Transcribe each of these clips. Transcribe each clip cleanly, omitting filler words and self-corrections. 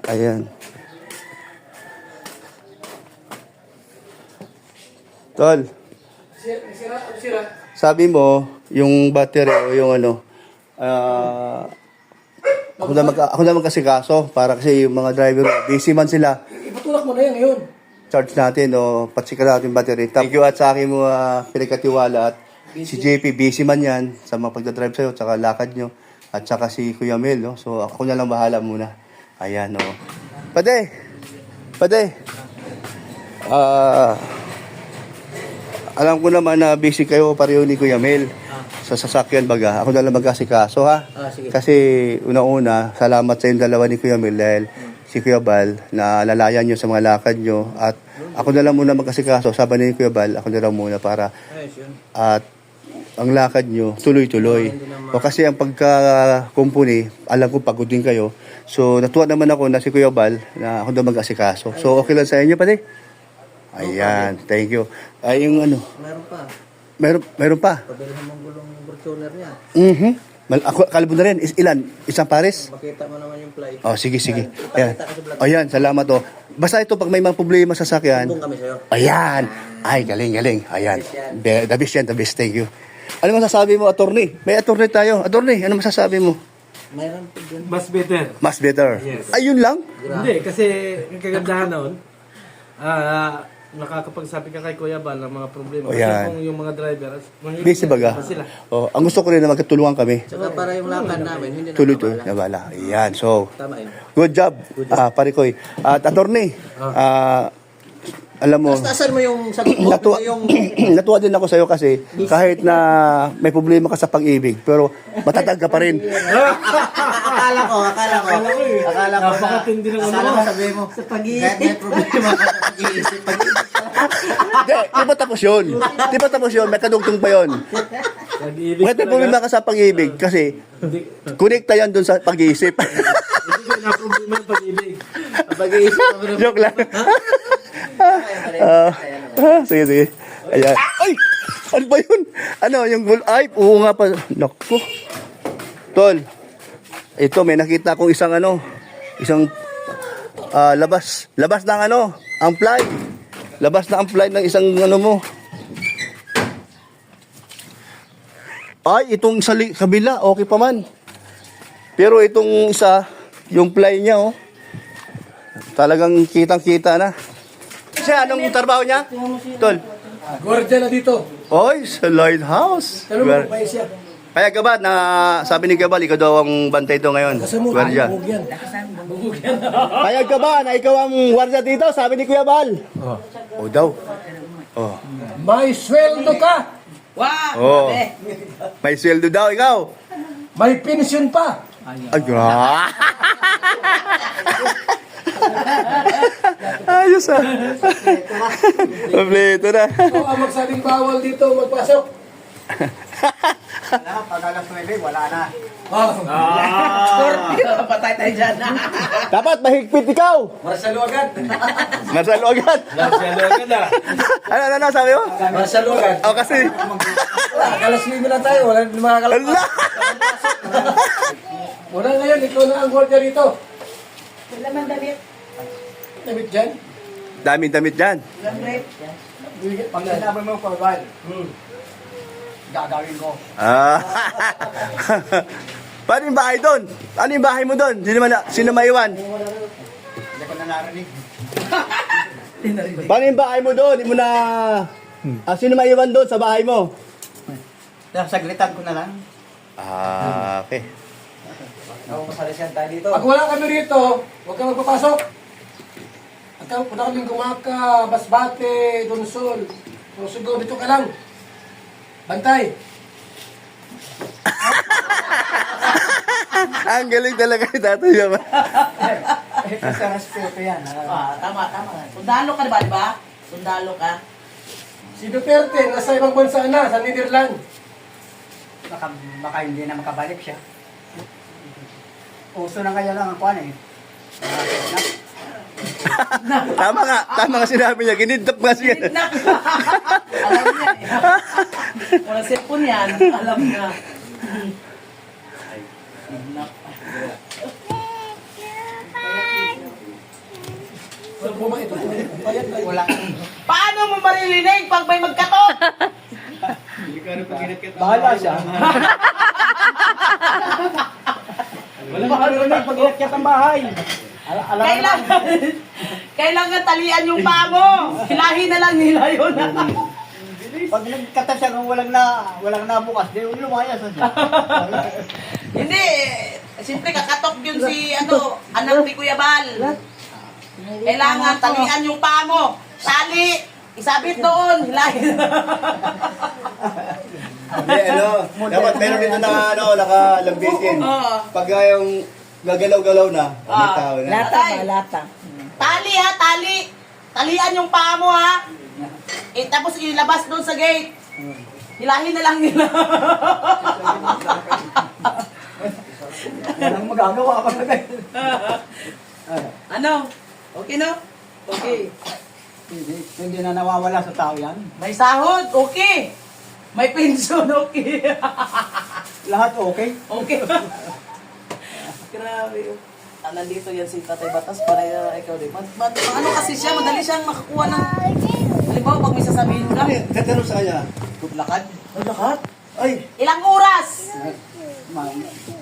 Ayan. Tol, sabi mo, yung battery o yung ano, ako na magkasikaso para kasi yung mga driver, busy man sila. Ipatulak mo na yan ngayon. Charge natin o patsika natin battery. Thank you at sa akin mo pinagkatiwala at si JP busy man yan sa mga pagdadrive sa'yo tsaka lakad nyo at saka si Kuya Mel, no? So ako na lang bahala muna. Ayan, no. Pade, alam ko naman na busy kayo pareho ni Kuya Mel sa sasakyan baga. Ako na lang magkasikaso, ha? Sige. Kasi una-una, salamat sa yung dalawa ni Kuya Mel dahil si Kuya Bal na lalayan nyo sa mga lakad nyo at ako na lang muna magkasikaso. Sabi ni Kuya Bal, ako na lang muna para at ang lakad nyo tuloy-tuloy. O kasi ang pagka-company, alam ko pagod din kayo. So natuwa naman ako na si Kuya Bal na ako na mag-asikaso. So okay lang sa inyo pati? Ayan, thank you. Ay yung ano? Meron pa. Meron pa? Pabilhan mong gulong Fortuner niya. Ako, kalbo na rin. Ilan? Isang pares? Makita mo naman yung flight. Oh, sige. Ayan. Ayan, salamat oh. Basta ito, pag may mga problema sa sasakyan. Tumbong kami sa'yo. Ayan. Ay, galing. Ayan. The best yan, the best. Thank you. Ano masasabi mo, attorney? May attorney tayo. Attorney, ano masasabi mo? Mayroon pa dyan. Mas better. Mas better. Yes. Ayun lang? Hindi, kasi yung kagandahan noon, nakakapagsabi ka kay Kuya Bal ng mga problema. O, yan. Kasi kung yung mga driver, Busy baga. sila. Oh, ang gusto ko rin na magkatulungan kami. Tsaka para yung lakad namin, hindi na Tuloy-tuloy. nakabala. Nabala. Ayan. So, Tama yun. good job. Pare Koy. At attorney, alam mo, Asan mo yung sagot mo? natuwa din ako sa'yo kasi kahit na may problema ka sa pag-ibig, pero matatag ka pa rin. Akala ko. Napakatindi ng ano. Akala ko sabihin mo, sa pag-iisip. Kahit may problema ka sa pag-iisip. Di ba tapos yun? May kadugtong pa yun. Nag-iibig Kahit may problema ka sa pag-ibig kasi connecta yan dun sa pag-iisip. Hindi ko na problema yung pag-ibig. Pag-iisip. Joke lang. Sige. Ayan. Ay! Ano ba yun? Ano, yung goal? Ay, oo nga pa. Naku. Tol, ito may nakita akong isang labas ng amply. Labas na amply ng isang mo. Ay, itong sa kabila, okay pa man. Pero itong isa, yung ply niya, oh. Talagang kitang-kita na. Siya, anong trabaho niya? Tol. Gwardiya na dito. Oy, sa lighthouse. Ano mo, pa siya. Kaya Gabal, na sabi ni Gabal, ikaw daw ang bantay doon ngayon. Gwardiya. Bugog yan. Kaya Gabal, na ikaw ang gwardiya dito, sabi ni Kuya Bal. Oh, daw. Oh. May sweldo ka. Oh. May sweldo daw, ikaw. May pensyon pa. Ay, gra. Ayos ah. Kompleto na. Ito ang magsabing bawal dito magpasok. Pag alas 9, wala na. Scorpio, patay tayo dyan. Dapat mahigpit ikaw. Marcelo agad. Marcelo agad. Ano, sabi mo? Marcelo agad. Oh, kasi. Alas 9 na tayo, wala na makakalas. Ala! Muna ngayon, ikaw na ang gwardiya rito. Wala man damit. Damit dyan. Daming damit dyan. Pag sinabi mo, Corbal, gagawin ko. Paano yung bahay doon? Ano yung bahay mo doon? Sino maiwan? Hindi ko na narinig. Paano yung bahay mo doon? Hindi mo na... sino maiwan doon sa bahay mo? Saglitan ko na lang. Okay. Masalisyan tayo dito. Pag wala kami rito, huwag kang magpapasok. At punta kaming Gumaka, Basbate, Donsol. Sugo, dito ka lang. Bantay. Ang galing talaga ni Tatay Yaman. Ito sa respeto yan. Tama. Sundalo ka di ba? Sundalo ka. Si Duterte, nasa ibang bansa na, sa Netherlands. Baka hindi na makabalik siya. Uso na kaya lang ang kuwan eh. Tama nga sinabi niya. Kinidnap nga siya. Alam niya eh. Wala cellphone yan. Alam niya. bumaba ito. Payat na. Wala. Paano mo maririnig pag may magkatok? Bahala siya. Walang marinig pag inakyat ang bahay. Alam mo naman. Kailangan talian yung paa mo. Hilahin na lang nila yun. Pag nagkata siya kung walang nabukas, di lumayas na siya. Hindi. Siyempre kakatok yun si anak ni Kuya Bal. Kailangan talian yung paa mo. Tali. Isabit doon. Hilahin. Hindi, dapat meron dito na, nakalambitin. Oo. Pag yung gagalaw-galaw na, tao na. Lata ba? Lata. Tali ha, tali. Talian yung paa mo ha. Tapos ilabas doon sa gate. Hilahin na lang nila. Walang magagawa ka na Ano? Okay no? Okay. Hindi na nawawala sa tao yan. May sahod? Okay. May pensyon? Okay. Lahat okay. Okay. Grabe. Nandito yan si Tatay Batas para ikaw din. Ano kasi siya, madali siyang makakuha ng... Halimbawa, pag may sasabihin ka. Tatanong sa kanya, Lakad. Ay, lahat. ay, Ilang oras?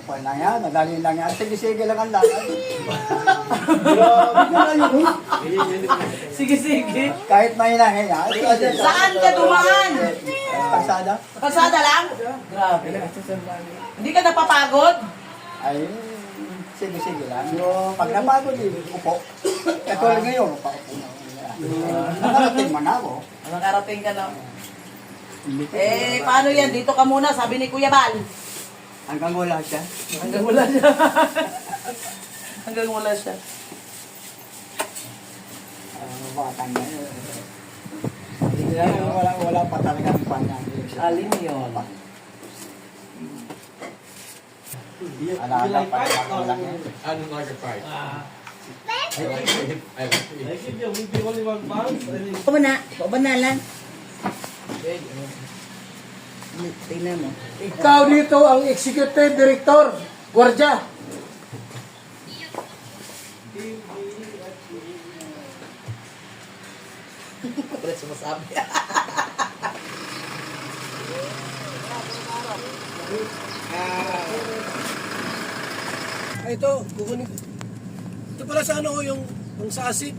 Wala na yan. Madali lang yan. Sige-sige lang ang lakad. Sige, sige. Kahit may nangyayari. Saan ka dumaan? Kalsada. Kalsada lang? Grabe. Hindi ka napapagod? Ay, sige-sige lang. Pag napagod, upo. Katulad ngayon, upo na. Nakarating man ako. Nakarating ka na. Paano yan? Dito ka muna, sabi ni Kuya Bal. Hanggang wala siya. Hanggang wala siya. Hanggang wala siya. Batang na yun. Wala pa talaga ang panya. Alin yun? Alaga pa lang. I don't like a fight. I give you maybe only 1 pound. Pabanalan. Tingnan mo. Ikaw dito ang executive director. Gwardiya. Wala sumasabi. Ito, kukunin. Ito pala sa yung sa asin.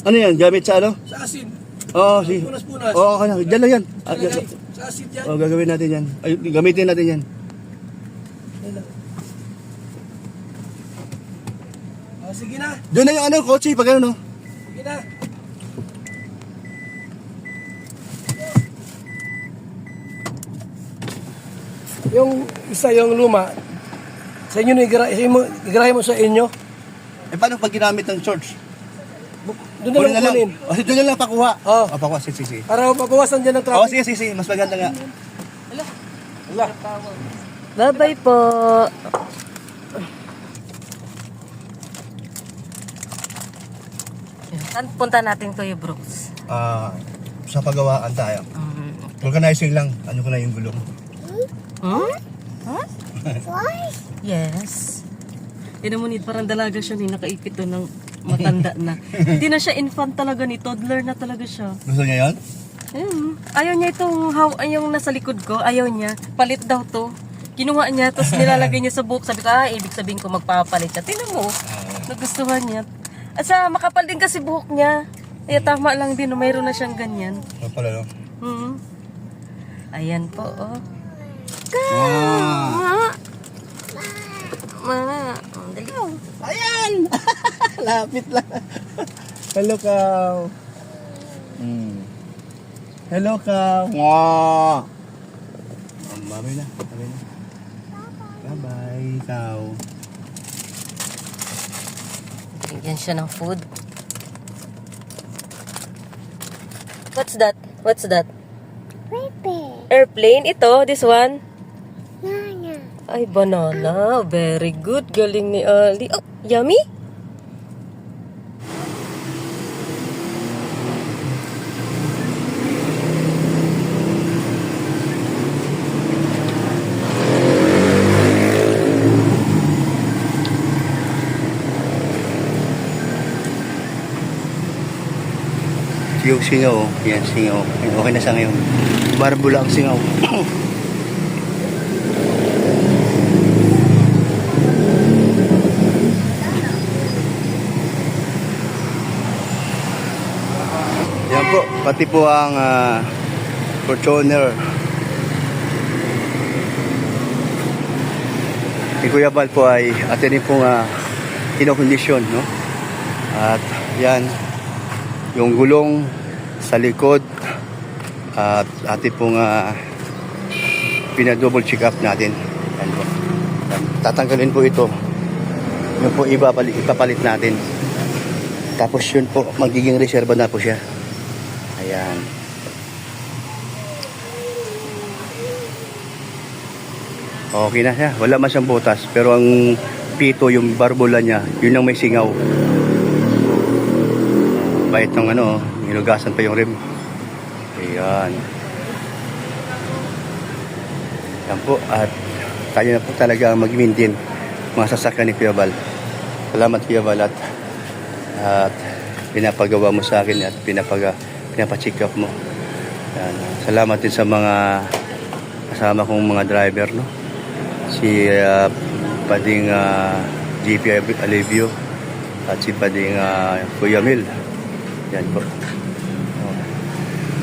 ano yan, gamit sa ano? Sa asin. Oo, si. Punas-punas. Oo, dyan lang yan. Ilagay. Sa asin yan. Gagawin natin yan. Ay, gamitin natin yan. Sige na. Doon na yung kotse, pag ano, no? Sige na. Yung isa yung luma, sa inyo na igarahe mo sa inyo. Eh, paano pag ginamit ng church? Doon na lang kunin. O, doon na lang pakuha. Oo. Pakuha, sige. Para mabawasan dyan ng Oo, traffic. sige. Mas maganda nga. Bye-bye po. Saan punta natin, Kuya Brooks? Sa pagawaan tayo. Organizing lang. Ano ko na yung gulong. Huh? Yes. Yan mo need, parang dalaga siya ni nakaipit doon ng matanda na. Hindi na siya infant talaga ni toddler na talaga siya. Gusto niya yun? Ayaw niya itong yung nasa likod ko, ayaw niya. Palit daw to. Kinuha niya, tapos nilalagay niya sa buhok. Sabi ko, ibig sabihin ko magpapalit siya. Tingnan mo, nagustuhan niya. At sa makapal din kasi buhok niya. Kaya tama lang din, mayroon na siyang ganyan. Ano pala, no? Ayan po, oh. Ah. Dali. Ayan! Lapit lang. Hello, Kaw. Hello, Kaw. Mwah! Babay na. Bye-bye, Kaw. Bigyan siya ng food. What's that? What's that? Airplane. Ito, this one? Ay, banana. Very good. Galing ni Ali. Oh, yummy? yung singaw, yan singaw. Yan, okay na sa ngayon. Barbula ang singaw. Yan po, pati po ang Fortuner. Si Kuya Bal po ay atin pong kinokondisyon, no? At yan, yung gulong sa likod at atin pong pinadouble check up natin. Yan po. Yan. Tatanggalin po ito. Yun po ipapalit natin. Tapos yun po, magiging reserva na po siya. Ayan. Okay na siya. Wala man siyang butas. Pero ang pito, yung barbula niya, yun ang may singaw. Bait ng nilugasan pa yung rim. Ayan. Yan po. At tayo na po talaga mag-maintain mga sasakyan ni Kuya Bal. Salamat Kuya Bal at pinapagawa mo sa akin at pinapacheck up mo. Yan. Salamat din sa mga kasama kong mga driver, no? Si Pading GP Alivio at si Pading Kuya Mil. Yan po.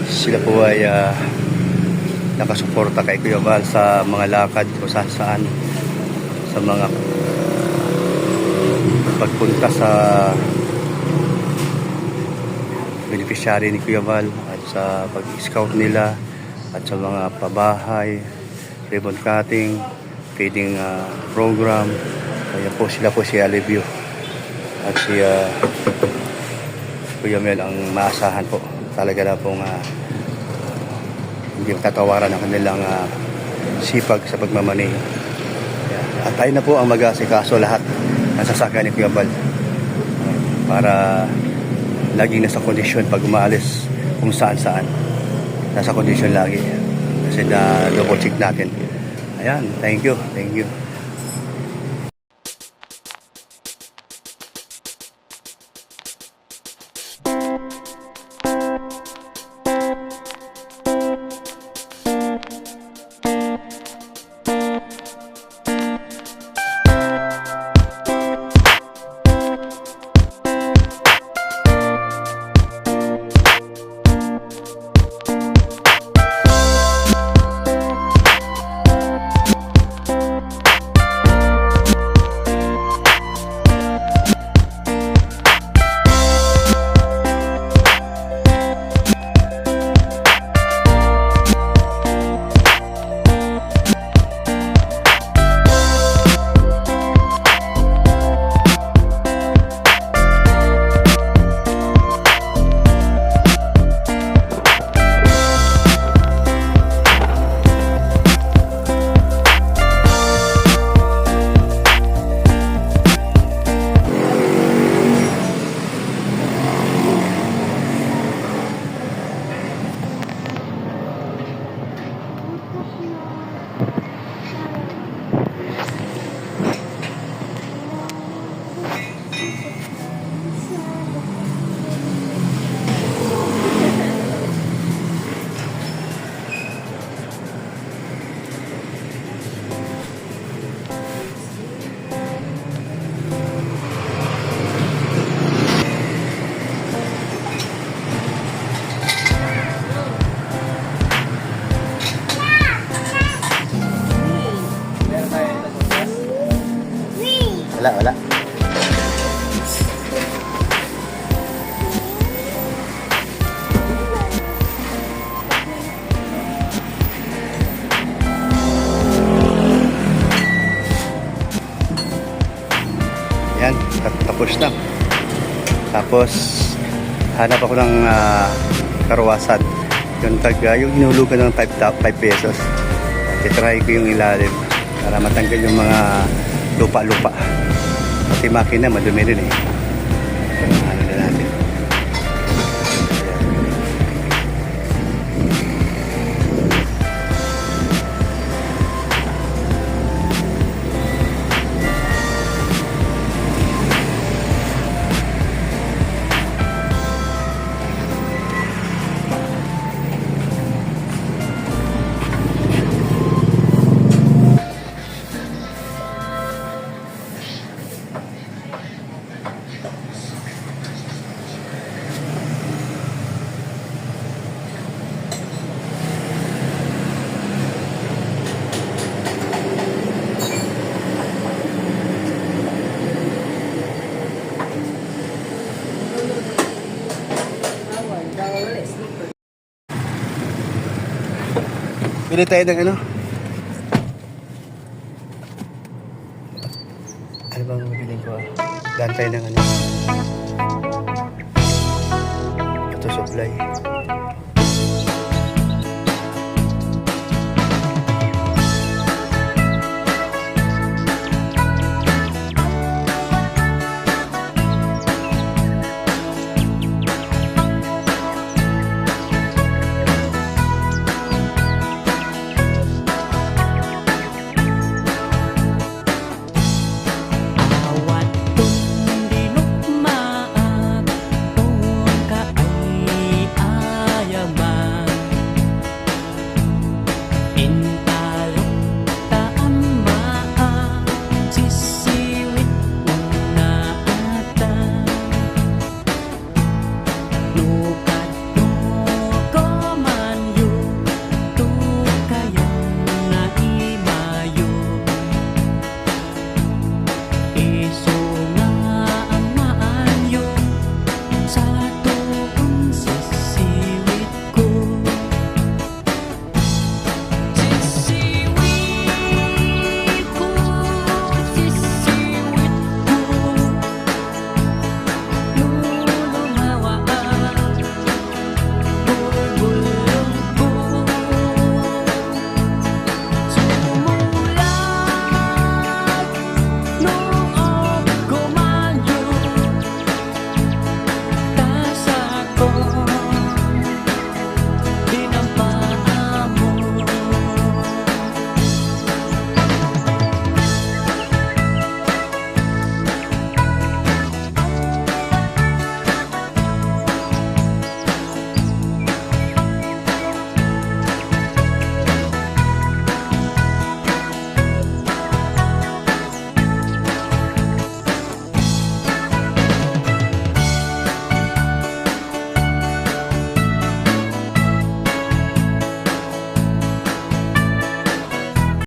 Sila po ay nakasuporta kay Kuya Bal sa mga lakad o saan sa mga pagpunta sa beneficiary ni Kuya Bal at sa pag-scout nila at sa mga pabahay, ribbon cutting, feeding program. Kaya po sila po si Alivio at si Kuya Mel ang maasahan po. Talaga na pong hindi makatawaran ang kanilang sipag sa pagmamaneho. At tayo na po ang mag-asikaso lahat ng sasakyan ni Kuya Bal para laging nasa kondisyon pag umaalis kung saan-saan. Nasa kondisyon lagi. Kasi na double check natin. Ayan, thank you. Thank you. Wala. Yan, tapos na. Tapos hanap ako ng karawasan. Yung inulugan ng 5 pesos. Titry ko yung ilalim para matanggal yung mga lupa-lupa. Pati makina madumi rin eh. Ano na natin. Bili tayo ng ano? Ano bang bibiling ko? Daan tayo ng ano? Ito supply.